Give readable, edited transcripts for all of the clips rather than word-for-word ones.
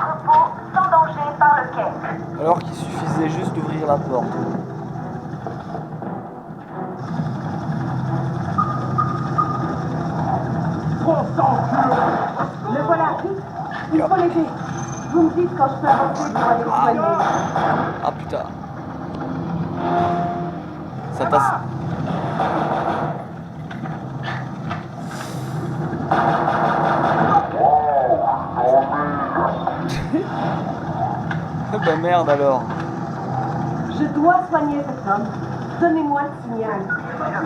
l'entrepôt sans danger par le quai. Alors qu'il suffisait juste d'ouvrir la porte. Le voilà, vite. Il faut l'aider. Vous me dites quand je peux avancer pour aller le soigner. Ah putain. Ça tasse. Bah merde alors. Je dois soigner cet homme. Donnez-moi le signal.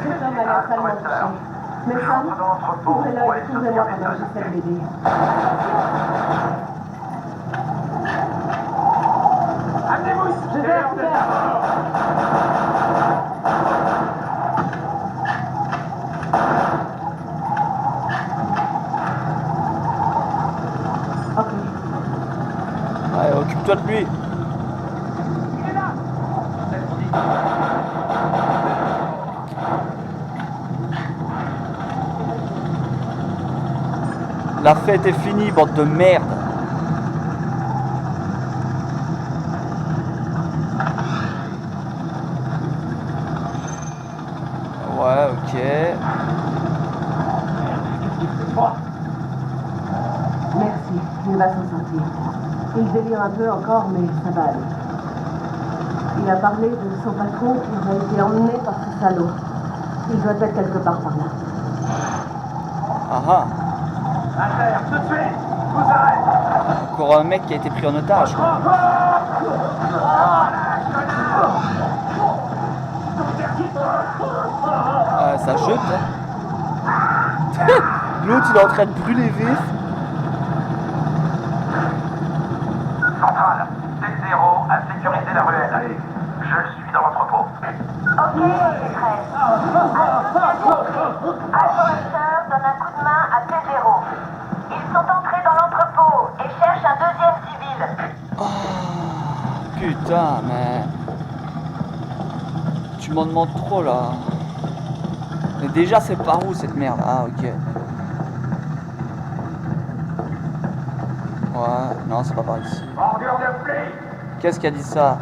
Cet homme a l'air salement touché. Mais Sam, ouvrez l'œil et ouvrez-moi pendant que j'essaie de l'aider. Je vais à couvert. Ok. Ouais, occupe-toi de lui. La fête est finie, bande de merde. Ouais, ok. Merci, il va s'en sortir. Il délire un peu encore, mais ça va aller. Il a parlé de son patron qui aurait été emmené par ce salaud. Il doit être quelque part par là. Ah ah. Inter, tout de suite, vous arrête. Encore un mec qui a été pris en otage. Ça jette. Hein. L'autre il est en train de brûler vif. Centrale, T0 a sécurisé la ruelle. Je suis dans l'entrepôt. Ok, c'est prêt. Alpha Hunter donne un coup de main à T0. Ils sont entrés dans l'entrepôt et cherchent un deuxième civil. Oh, putain, mais... Tu m'en demandes trop, là. Mais déjà, c'est par où, cette merde? Ah, ok. Ouais, non, c'est pas par ici. Ordure de flic. Qu'est-ce qui a dit ça?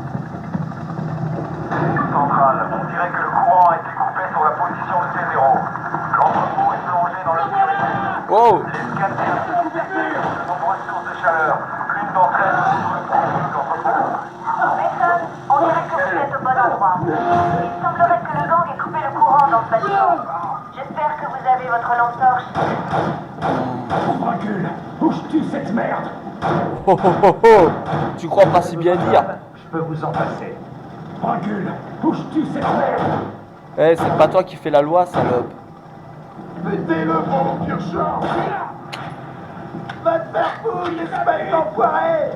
Centrale, on dirait que le courant a été coupé sur la position de T0. L'entrepôt est plongé dans l'obscurité. Wow! Les scanners sont couverts de nombreuses sources de chaleur. L'une d'entre elles se trouve dans l'entrepôt. Mason, on dirait que vous êtes au bon endroit. Il semblerait que le gang ait coupé le courant dans ce bâtiment. J'espère que vous avez votre lampe-torche. Recule, bouge-tu cette merde. Oh, oh, oh, oh. Tu crois pas si bien dire? Je peux vous en passer. Recule, bouge-tu cette merde. Eh, c'est pas toi qui fais la loi, salope. Mettez-le bon, Kirchhoff. Va te faire foutre, espèce d'enfoiré.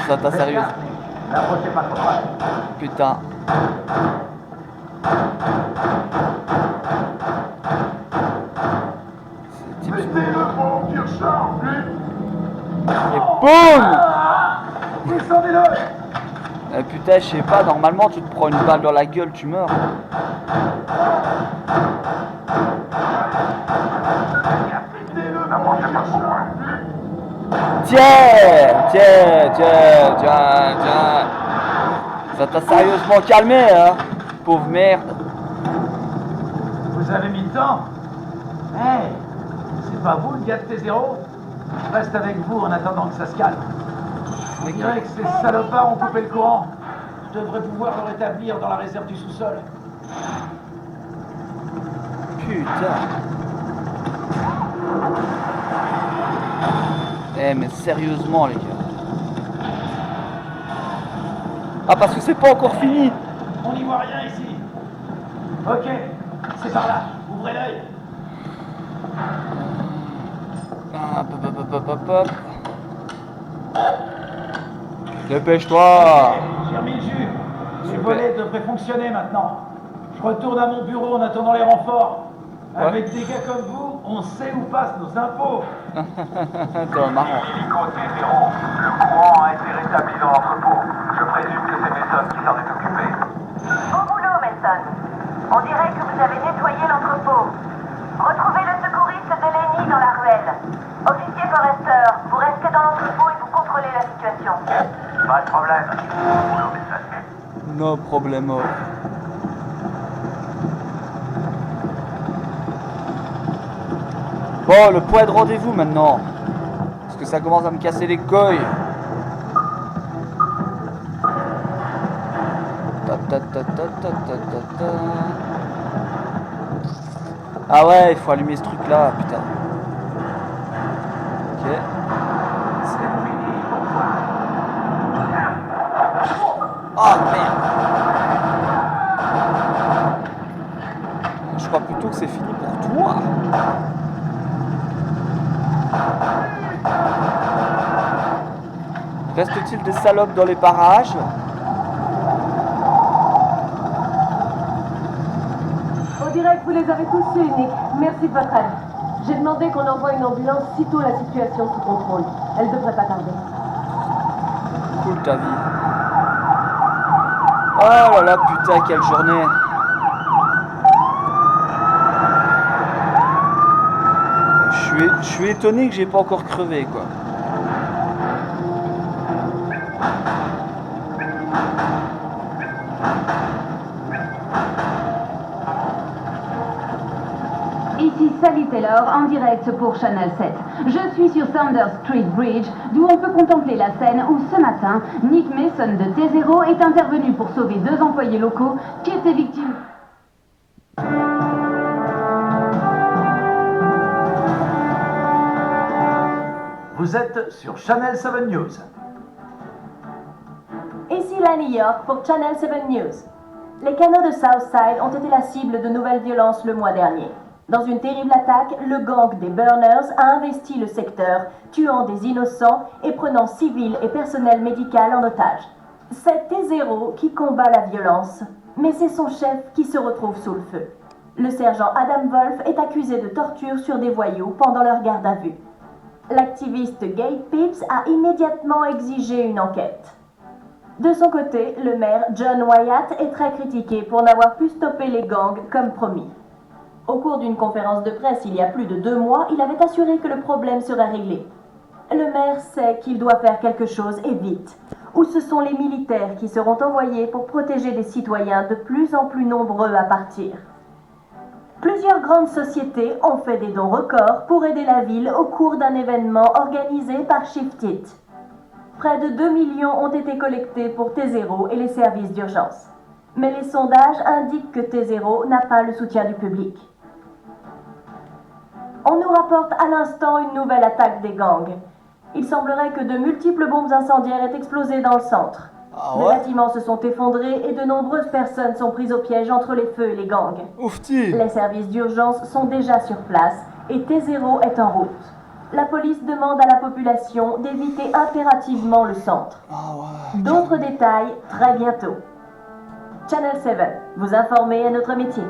Ça t'a sérieux? N'approchez pas trop près. Putain. Mettez-le bon, Kirchhoff, lui. Et boum! Descendez-le. Putain, je sais pas, normalement tu te prends une balle dans la gueule, tu meurs. Mettez-le, n'approchez pas trop près. Tiens. Ça t'a sérieusement calmé, hein? Pauvre merde. Vous avez mis le temps. Hey, c'est pas vous le gars de T0? Je reste avec vous en attendant que ça se calme. On dirait que ces salopards ont coupé le courant. Je devrais pouvoir le rétablir dans la réserve du sous-sol. Putain. Eh mais sérieusement les gars. Ah parce que c'est pas encore fini. On n'y voit rien ici. Ok, c'est par là. Ouvrez l'œil. Hop, hop, hop, hop, hop, hop. Dépêche-toi. J'ai remis le jus. Les Super. volets devraient fonctionner maintenant. Je retourne à mon bureau en attendant les renforts. Ouais. Avec des gars comme vous, on sait où passent nos infos. T'es marrant. Hélico T0, le courant a été rétabli dans l'entrepôt. Je présume que c'est Mason qui s'en est occupé. Bon boulot, Mason. On dirait que vous avez nettoyé l'entrepôt. Retrouvez le secouriste de Lenny dans la ruelle. Officier Forrester, vous restez dans l'entrepôt et vous contrôlez la situation. Pas de problème. Boulot, maîtresse. No problemo. Bon, le point de rendez-vous maintenant. Parce que ça commence à me casser les couilles. Ah ouais, il faut allumer ce truc là, putain. Ok. Oh merde. Je crois plutôt que c'est fini pour toi. Reste-t-il des salopes dans les parages? On dirait que vous les avez tous eus, Nick. Merci de votre aide. J'ai demandé qu'on envoie une ambulance sitôt la situation sous contrôle. Elle devrait pas tarder. Cool ta vie. Oh là là, putain, quelle journée. Je suis étonné que j'ai pas encore crevé, quoi. Ici Sally Taylor en direct pour Channel 7. Je suis sur Saunders Street Bridge, d'où on peut contempler la scène où ce matin, Nick Mason de T0 est intervenu pour sauver 2 employés locaux qui étaient victimes. Vous êtes sur Channel 7 News. Ici la New York pour Channel 7 News. Les canaux de Southside ont été la cible de nouvelles violences le mois dernier. Dans une terrible attaque, le gang des Burners a investi le secteur, tuant des innocents et prenant civils et personnel médical en otage. C'est T0 qui combat la violence, mais c'est son chef qui se retrouve sous le feu. Le sergent Adam Wolf est accusé de torture sur des voyous pendant leur garde à vue. L'activiste Gabe Pips a immédiatement exigé une enquête. De son côté, le maire John Wyatt est très critiqué pour n'avoir pu stopper les gangs comme promis. Au cours d'une conférence de presse il y a plus de 2 mois, il avait assuré que le problème serait réglé. Le maire sait qu'il doit faire quelque chose et vite. Ou ce sont les militaires qui seront envoyés pour protéger des citoyens de plus en plus nombreux à partir. Plusieurs grandes sociétés ont fait des dons records pour aider la ville au cours d'un événement organisé par Shift It. Près de 2 millions ont été collectés pour T0 et les services d'urgence. Mais les sondages indiquent que T0 n'a pas le soutien du public. On nous rapporte à l'instant une nouvelle attaque des gangs. Il semblerait que de multiples bombes incendiaires aient explosé dans le centre. Ah Les ouais? bâtiments se sont effondrés et de nombreuses personnes sont prises au piège entre les feux et les gangs. Oufti! Les services d'urgence sont déjà sur place et T0 est en route. La police demande à la population d'éviter impérativement le centre. Ah ouais. D'autres détails très bientôt. Channel 7, vous informez à notre métier.